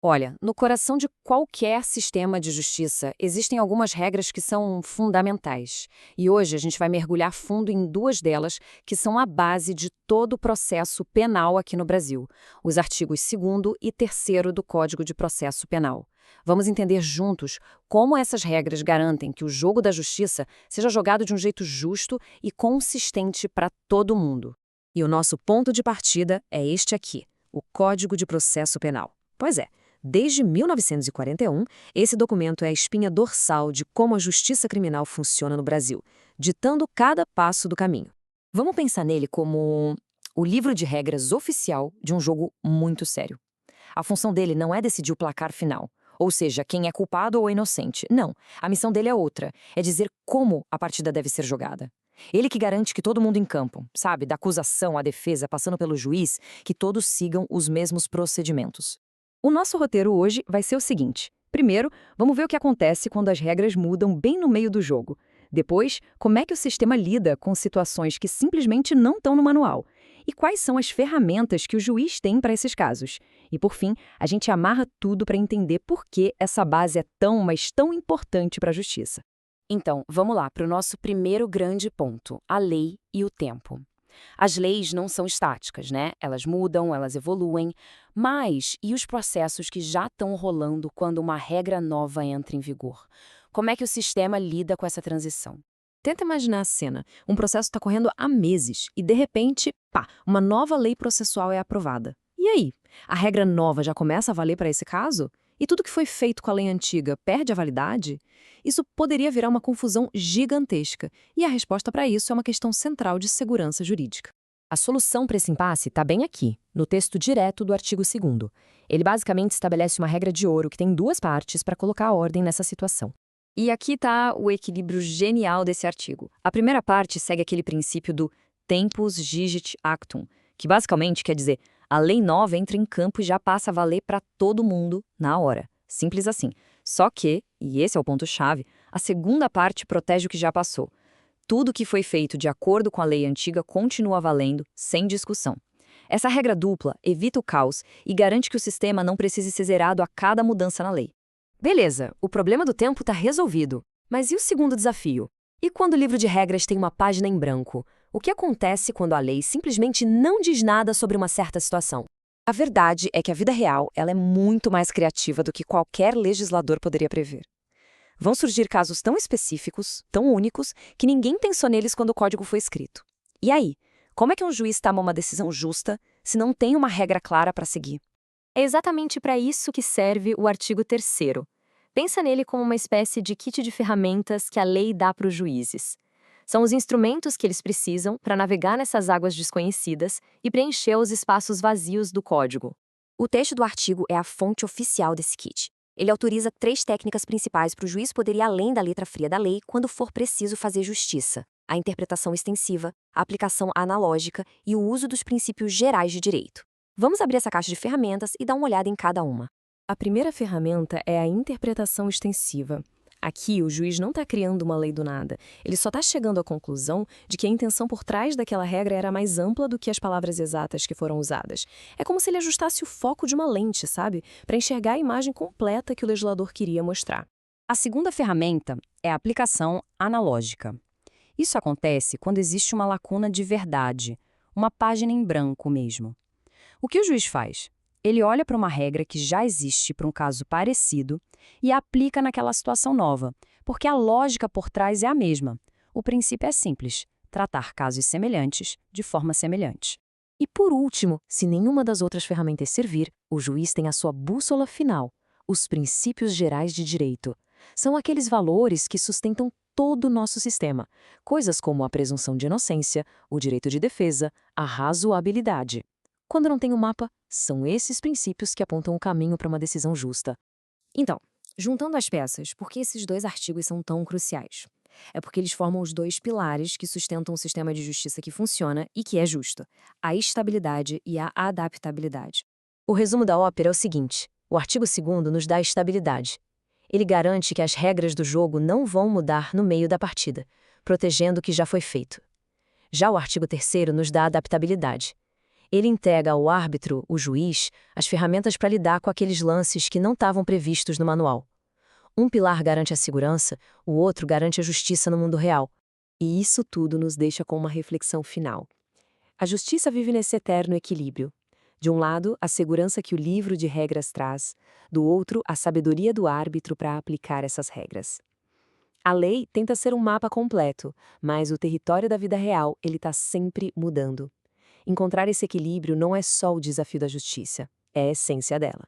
Olha, no coração de qualquer sistema de justiça, existem algumas regras que são fundamentais. E hoje a gente vai mergulhar fundo em duas delas, que são a base de todo o processo penal aqui no Brasil: os artigos 2º e 3º do Código de Processo Penal. Vamos entender juntos como essas regras garantem que o jogo da justiça seja jogado de um jeito justo e consistente para todo mundo. E o nosso ponto de partida é este aqui, o Código de Processo Penal. Pois é. Desde 1941, esse documento é a espinha dorsal de como a justiça criminal funciona no Brasil, ditando cada passo do caminho. Vamos pensar nele como o livro de regras oficial de um jogo muito sério. A função dele não é decidir o placar final, ou seja, quem é culpado ou inocente. Não, a missão dele é outra, é dizer como a partida deve ser jogada. Ele que garante que todo mundo em campo, sabe, da acusação à defesa, passando pelo juiz, que todos sigam os mesmos procedimentos. O nosso roteiro hoje vai ser o seguinte. Primeiro, vamos ver o que acontece quando as regras mudam bem no meio do jogo. Depois, como é que o sistema lida com situações que simplesmente não estão no manual. E quais são as ferramentas que o juiz tem para esses casos. E por fim, a gente amarra tudo para entender por que essa base é tão, mas tão importante para a justiça. Então, vamos lá para o nosso primeiro grande ponto: a lei e o tempo. As leis não são estáticas, né? Elas mudam, elas evoluem. Mas e os processos que já estão rolando quando uma regra nova entra em vigor? Como é que o sistema lida com essa transição? Tenta imaginar a cena. Um processo está correndo há meses e, de repente, pá, uma nova lei processual é aprovada. E aí? A regra nova já começa a valer para esse caso? E tudo que foi feito com a lei antiga perde a validade? Isso poderia virar uma confusão gigantesca, e a resposta para isso é uma questão central de segurança jurídica. A solução para esse impasse está bem aqui, no texto direto do artigo 2º. Ele basicamente estabelece uma regra de ouro que tem duas partes para colocar ordem nessa situação. E aqui está o equilíbrio genial desse artigo. A primeira parte segue aquele princípio do tempus gigit actum, que basicamente quer dizer a lei nova entra em campo e já passa a valer para todo mundo na hora. Simples assim. Só que, e esse é o ponto-chave, a segunda parte protege o que já passou. Tudo que foi feito de acordo com a lei antiga continua valendo, sem discussão. Essa regra dupla evita o caos e garante que o sistema não precise ser zerado a cada mudança na lei. Beleza, o problema do tempo está resolvido. Mas e o segundo desafio? E quando o livro de regras tem uma página em branco? O que acontece quando a lei simplesmente não diz nada sobre uma certa situação? A verdade é que a vida real ela é muito mais criativa do que qualquer legislador poderia prever. Vão surgir casos tão específicos, tão únicos, que ninguém pensou neles quando o código foi escrito. E aí, como é que um juiz toma uma decisão justa se não tem uma regra clara para seguir? É exatamente para isso que serve o artigo 3º. Pensa nele como uma espécie de kit de ferramentas que a lei dá para os juízes. São os instrumentos que eles precisam para navegar nessas águas desconhecidas e preencher os espaços vazios do código. O texto do artigo é a fonte oficial desse kit. Ele autoriza 3 técnicas principais para o juiz poder ir além da letra fria da lei quando for preciso fazer justiça: a interpretação extensiva, a aplicação analógica e o uso dos princípios gerais de direito. Vamos abrir essa caixa de ferramentas e dar uma olhada em cada uma. A primeira ferramenta é a interpretação extensiva. Aqui, o juiz não está criando uma lei do nada. Ele só está chegando à conclusão de que a intenção por trás daquela regra era mais ampla do que as palavras exatas que foram usadas. É como se ele ajustasse o foco de uma lente, sabe? Para enxergar a imagem completa que o legislador queria mostrar. A segunda ferramenta é a aplicação analógica. Isso acontece quando existe uma lacuna de verdade, uma página em branco mesmo. O que o juiz faz? Ele olha para uma regra que já existe para um caso parecido e a aplica naquela situação nova, porque a lógica por trás é a mesma. O princípio é simples: tratar casos semelhantes de forma semelhante. E por último, se nenhuma das outras ferramentas servir, o juiz tem a sua bússola final, os princípios gerais de direito. São aqueles valores que sustentam todo o nosso sistema, coisas como a presunção de inocência, o direito de defesa, a razoabilidade. Quando não tem um mapa, são esses princípios que apontam o caminho para uma decisão justa. Então, juntando as peças, por que esses 2 artigos são tão cruciais? É porque eles formam os 2 pilares que sustentam um sistema de justiça que funciona e que é justo: a estabilidade e a adaptabilidade. O resumo da ópera é o seguinte: o artigo 2º nos dá a estabilidade. Ele garante que as regras do jogo não vão mudar no meio da partida, protegendo o que já foi feito. Já o artigo 3º nos dá a adaptabilidade. Ele entrega ao árbitro, o juiz, as ferramentas para lidar com aqueles lances que não estavam previstos no manual. Um pilar garante a segurança, o outro garante a justiça no mundo real. E isso tudo nos deixa com uma reflexão final. A justiça vive nesse eterno equilíbrio. De um lado, a segurança que o livro de regras traz, do outro, a sabedoria do árbitro para aplicar essas regras. A lei tenta ser um mapa completo, mas o território da vida real, ele está sempre mudando. Encontrar esse equilíbrio não é só o desafio da justiça, é a essência dela.